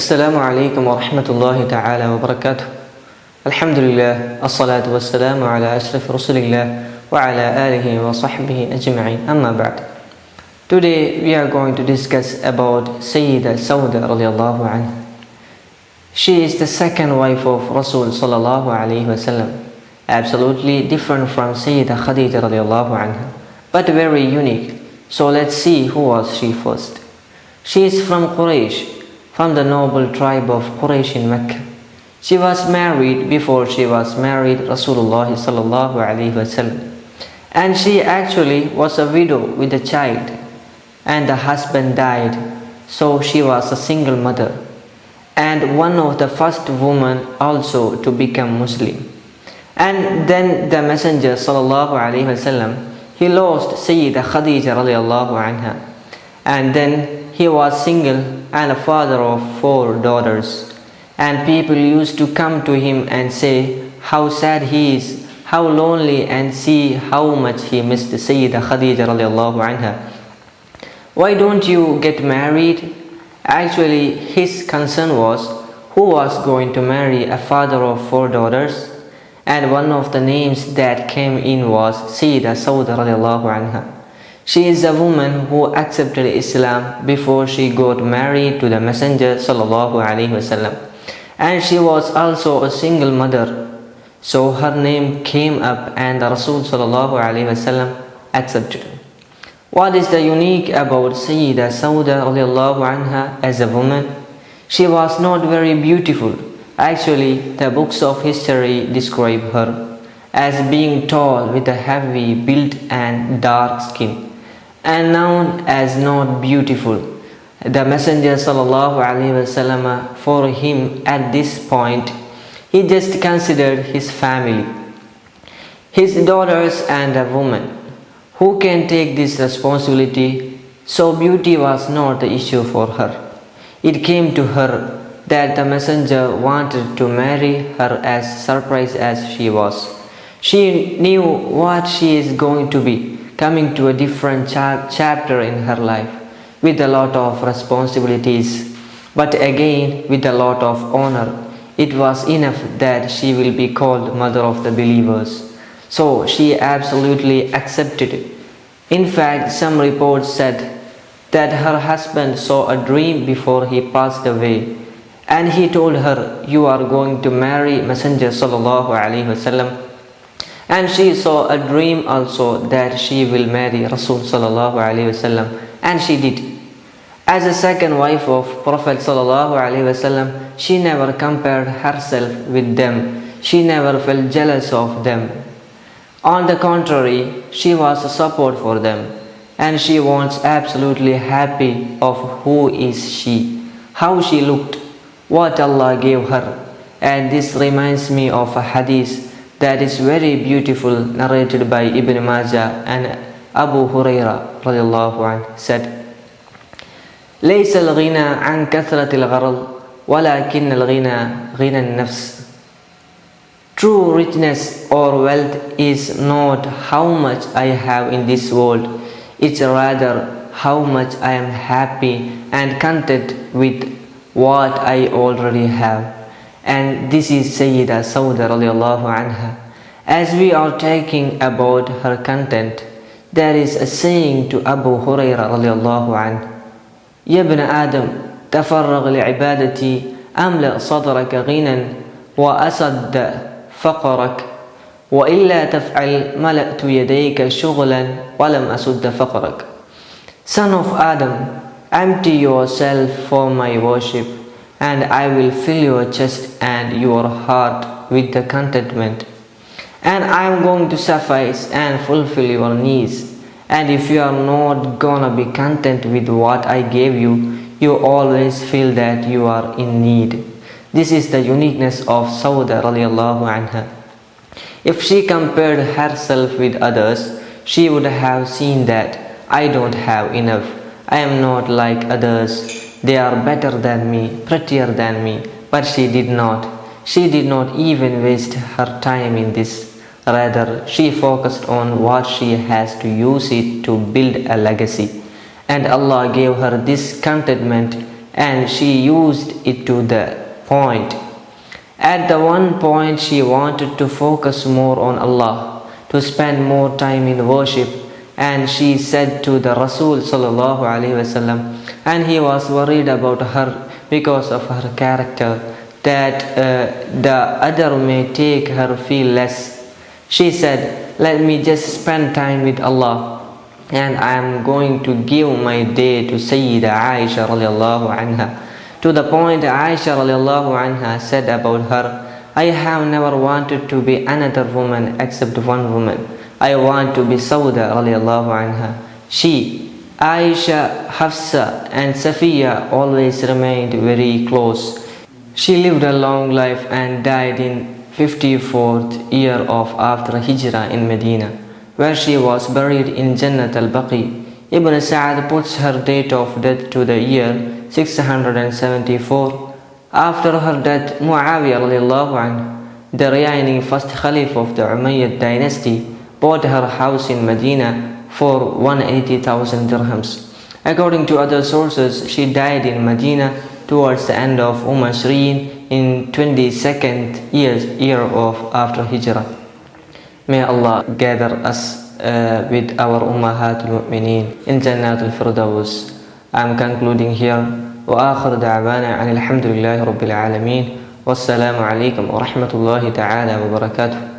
Assalamu alaikum wa rahmatullahi ta'ala wa barakatuh. Alhamdulillah, as-salatu was-salamu ala ashraf rasulillah wa ala alihi wa sahbihi ajma'in, amma ba'd. Today we are going to discuss about Sayyidah Sawdah radiallahu anha. She is the second wife of Rasul sallallahu alayhi wasallam, absolutely different from Sayyidah Khadija radiallahu anha, but very unique. So let's see who was she first. She is from Quraysh, from the noble tribe of Quraysh in Mecca. She was married before she was married Rasulullah sallallahu alaihi wasallam, and she actually was a widow with a child, and the husband died, so she was a single mother, and one of the first women also to become Muslim. And then the Messenger sallallahu alaihi wasallam, he lost Sayyidah Khadija radiallahu anha, and then he was single and a father of 4 daughters. And people used to come to him and say how sad he is, how lonely, and see how much he missed Sayyidah Khadija radiallahu anha. Why don't you get married? Actually, his concern was who was going to marry a father of 4 daughters. And one of the names that came in was Sayyidah Sawdah radiallahu anha. She is a woman who accepted Islam before she got married to the Messenger sallallahu alaihi wasallam, and she was also a single mother. So her name came up, and the Rasul sallallahu alaihi wasallam accepted. What is the unique about Sayyidah Sawdah radiallahu anha as a woman? She was not very beautiful. Actually, the books of history describe her as being tall with a heavy build and dark skin, and known as not beautiful. The Messenger sallallahu alaihi wasallam, for him at this point, he just considered his family, his daughters and a woman. Who can take this responsibility? So beauty was not the issue for her. It came to her that the Messenger wanted to marry her as surprised as she was. She knew what she is going to be, coming to a different chapter in her life, with a lot of responsibilities, but again with a lot of honor. It was enough that she will be called mother of the believers. So she absolutely accepted it. In fact, some reports said that her husband saw a dream before he passed away, and he told her, "You are going to marry Messenger sallallahu alaihi wasallam." And she saw a dream also that she will marry Rasul sallallahu alaihi wasallam, and she did. As a second wife of Prophet sallallahu alaihi wasallam, she never compared herself with them. She never felt jealous of them. On the contrary, she was a support for them, and she was absolutely happy of who is she, how she looked, what Allah gave her. And this reminds me of a hadith that is very beautiful, narrated by Ibn Majah, and Abu Huraira radiallahu anhu said, ليس الغنى عن كثرة الغرض ولكن الغنى غنى النفس. True richness or wealth is not how much I have in this world, it's rather how much I am happy and content with what I already have. And this is Sayyidah Sawdah radiallahu anha. As we are talking about her content, there is a saying to Abu Huraira radiallahu anhu, يا ابن آدم تفرغ لعبادتي أملأ صدرك غنى وأسد فقرك وإلا تفعل ملأت يديك شغلا ولم أسد فقرك. Son of Adam, empty yourself for my worship, and I will fill your chest and your heart with the contentment. And I am going to suffice and fulfill your needs. And if you are not gonna be content with what I gave you, you always feel that you are in need. This is the uniqueness of Sawdah radiallahu anha. If she compared herself with others, she would have seen that I don't have enough. I am not like others. They are better than me, prettier than me. But she did not. She did not even waste her time in this. Rather, she focused on what she has to use it to build a legacy. And Allah gave her this contentment and she used it to the point. At the one point she wanted to focus more on Allah, to spend more time in worship, and she said to the Rasul sallallahu alaihi wasallam, and he was worried about her because of her character, that the other may take her feel less. She said, let me just spend time with Allah, and I am going to give my day to Sayyida Aisha radiallahu anha. To the point Aisha radiallahu anha said about her, I have never wanted to be another woman except one woman. I want to be Sawdah radiallahu anha. She, Aisha, Hafsa and Safiya always remained very close. She lived a long life and died in 54th year of after Hijrah in Medina, where she was buried in Jannat al-Baqi. Ibn Sa'ad puts her date of death to the year 674. After her death, Muawiyah radiallahu anhu, the reigning first Caliph of the Umayyad dynasty, bought her house in Medina for 180,000 dirhams. According to other sources, she died in Medina towards the end of Ashrin in 22nd year of after Hijrah. May Allah gather us with our Ummahatul Mumineen in Jannatul Firdaus. I am concluding here. وآخر دعوانا أن الحمد لله رب العالمين والسلام عليكم ورحمة الله تعالى وبركاته.